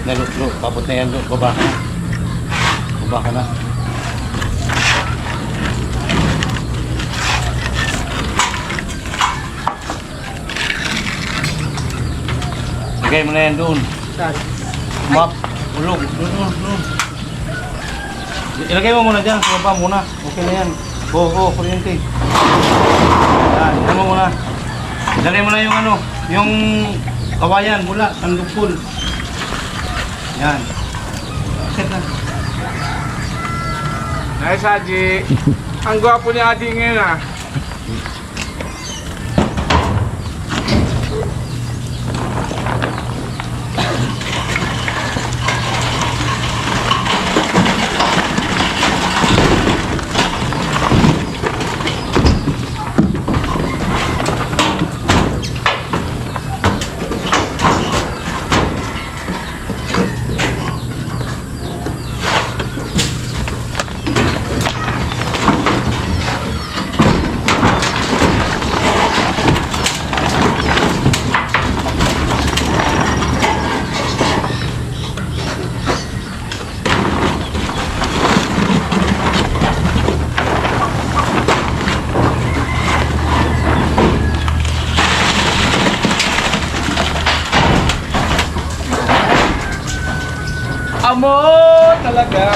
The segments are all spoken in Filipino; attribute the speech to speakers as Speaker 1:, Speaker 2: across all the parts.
Speaker 1: na, paabot na yan, baba ka na. Baba ka na. Lagay mo na yan doon.
Speaker 2: Saan?
Speaker 1: Map, ulog, doon. Ilagay mo muna dyan, sa baba muna. Okay na yan. Kuryente. Yan, ilagay mo muna. Ilagay mo na yung ano, yung kawayan, mula, sandukul. Yan. Set na.
Speaker 2: Nice, Haji. Ang gwapo ni Haji ngayon ah. Amo talaga.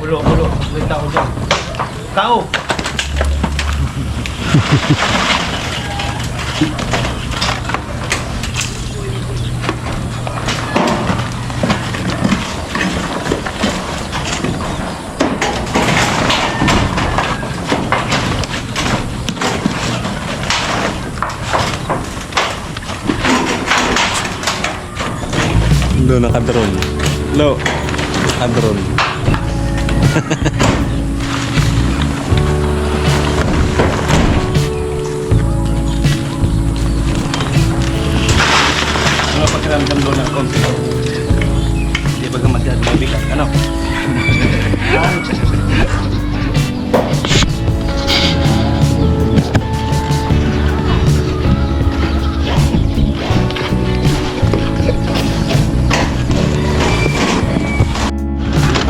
Speaker 1: Bulo. May tao dyan. Tao!
Speaker 3: Lo, nakadrone. Lo, nakadrone.
Speaker 1: Ano pakiramdam doon ng konti? Hindi ba masyado mabigat? Ano?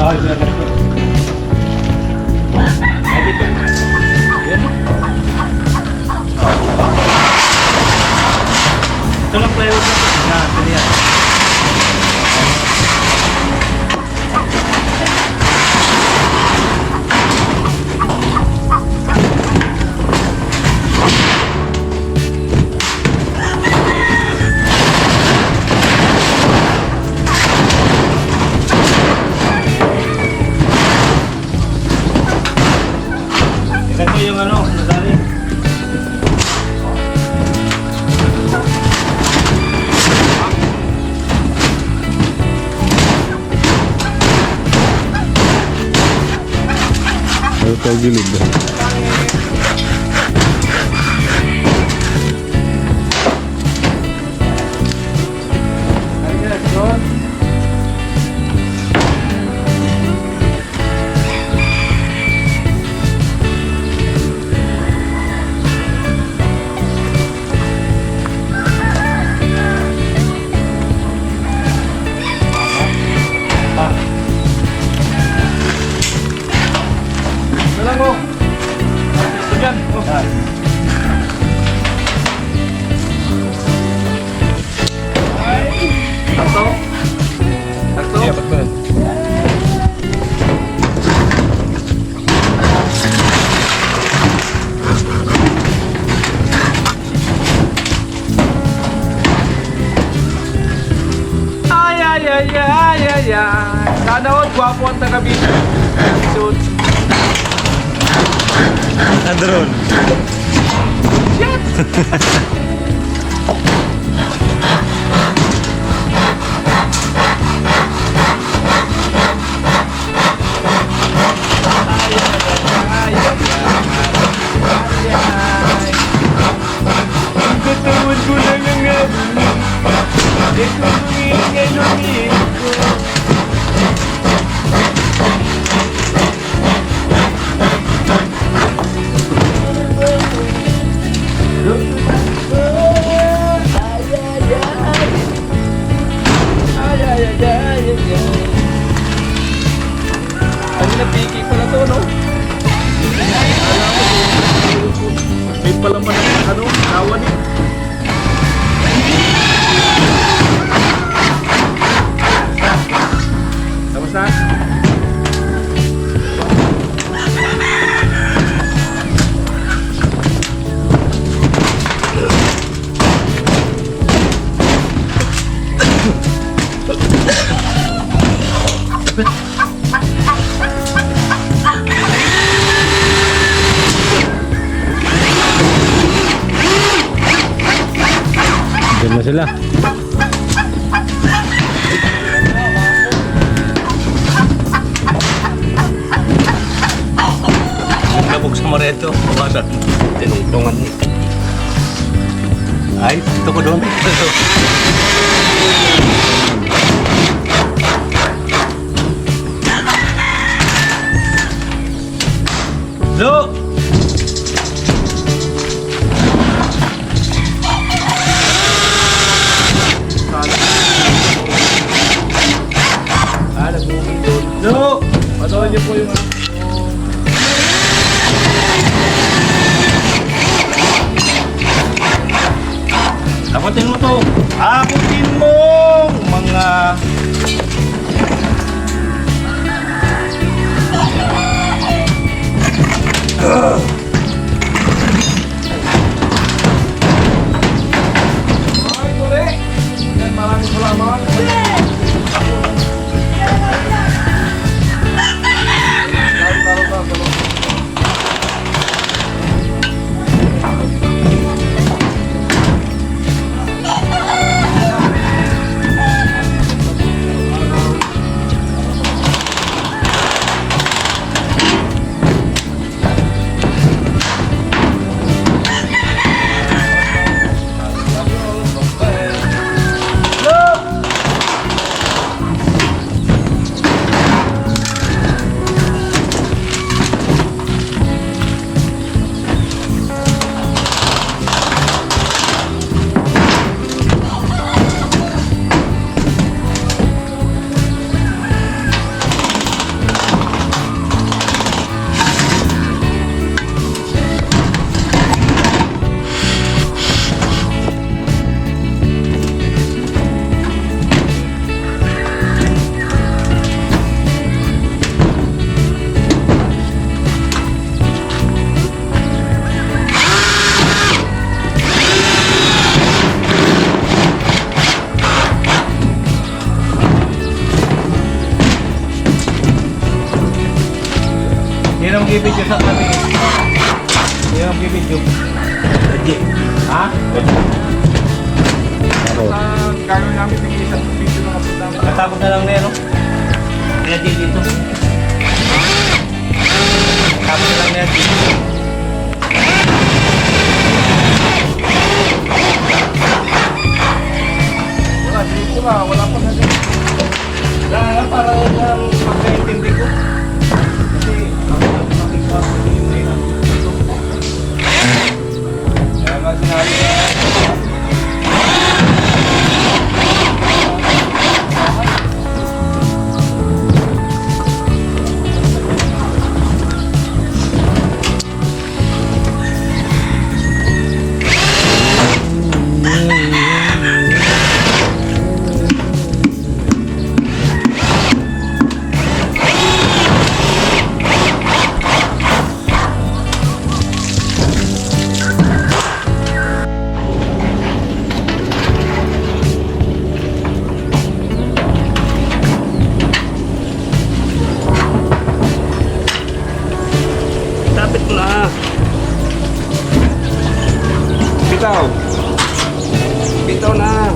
Speaker 1: Ay, sila ganito. Ay, dito. Yan. Ito lang plywood na ito. Ito yan. Ito yung ano, nadali.
Speaker 3: Ano tayo gilid ba?
Speaker 1: Dalang mo. Ito dyan.
Speaker 2: Takto. Takto.
Speaker 1: Iya, betul.
Speaker 2: Ay. Sana all gwapo ang taga-video. Soon.
Speaker 3: Nakadrone.
Speaker 2: Shit! Ay. pa laman ng ano, awan eh. Tapos na?
Speaker 3: Diyan na sila.
Speaker 1: Labog sa mareto. Bawasan. Tinungtungan niya. Ay, ito ko doon. Lo!
Speaker 2: Nagbuhin doon.
Speaker 1: Lo!
Speaker 2: Patuloy niyo po yung ano.
Speaker 1: Abutin mo to. Abutin mo mga...
Speaker 2: Ay, tuli! Yan, maraming salamat.
Speaker 1: Yan ang bibidyo sa kami. Yan ang bibidyo. Ha?
Speaker 2: Sa gagawin namin yung isang video na kapit namin.
Speaker 1: Natapos na lang na yan, no? Kaya dito. Tapos na lang na yan dito.
Speaker 2: Wala, dito na. Wala pa na dito.
Speaker 1: Wala nga, para lang magkaintindi ko. Kasi ako nakikita ko yung may dito. Kaya nga sinabi na
Speaker 2: Bitaw. Bitaw na.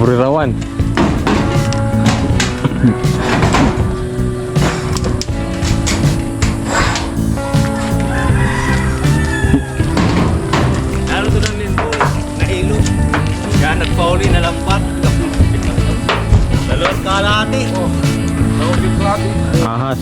Speaker 3: Burirawan.
Speaker 1: Lalo to ng limbo, nahilo. Kaya nagpauli na lampat. Dalawang kalahati.
Speaker 2: Oh. Tawag yung klati.
Speaker 3: Ahas.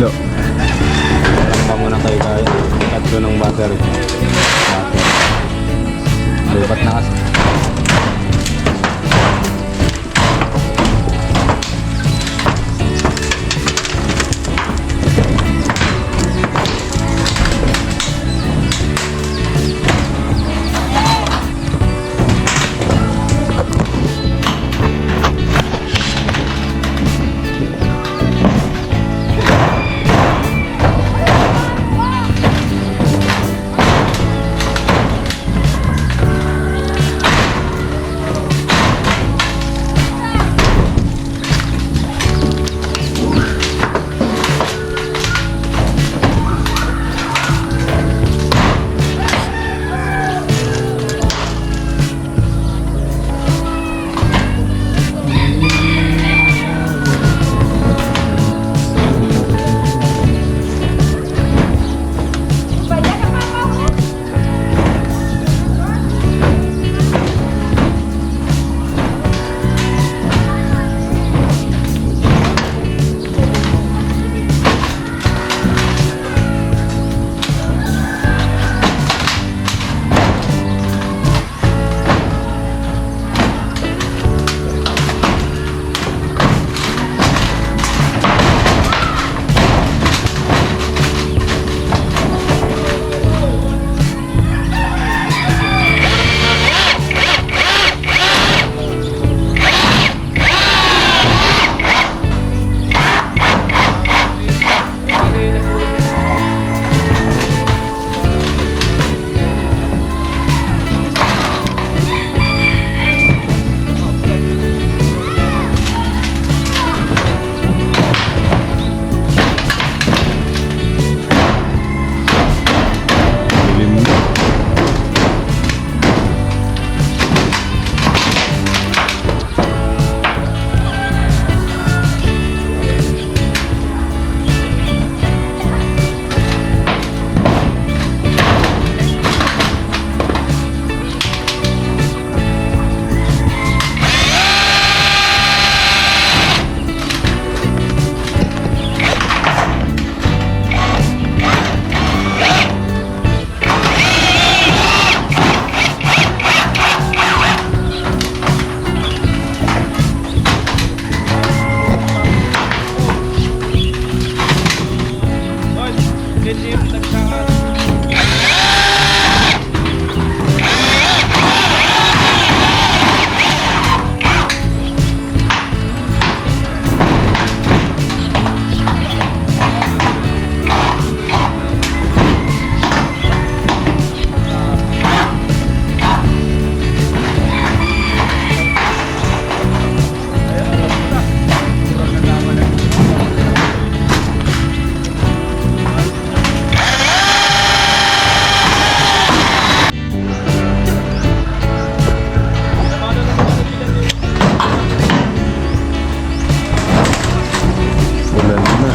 Speaker 3: Lo. Tangka muna kayo kaya. Tatlo ng battery. Lipat na kasi.
Speaker 2: Hindi yung nagsakan.
Speaker 3: Ulan na.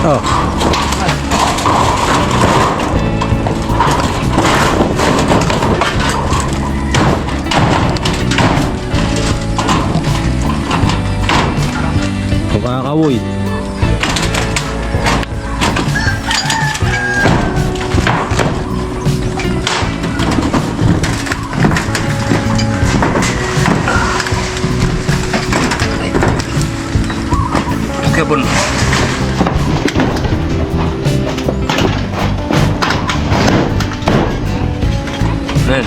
Speaker 3: Oh. Kakakawoy.
Speaker 1: Kebun. Nen.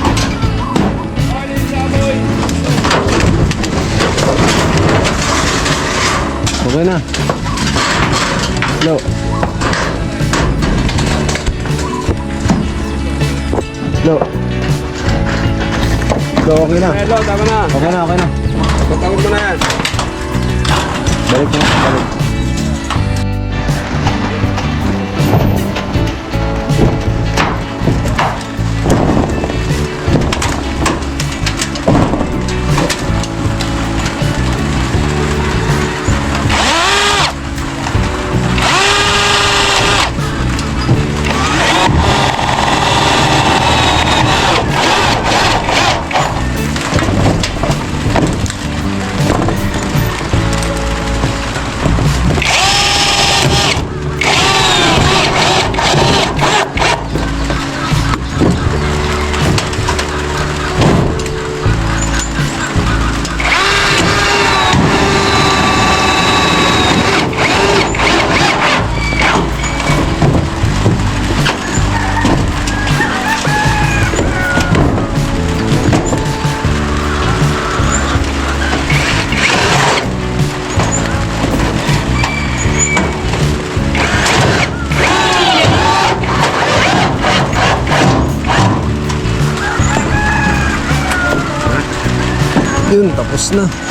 Speaker 3: Okay na. Lo. Lo. Lo, okay na.
Speaker 2: Hello, tama na.
Speaker 3: Okay na, okay na.
Speaker 2: Patawag mo na yan.
Speaker 3: Balik na, balik. Yun, tapos na.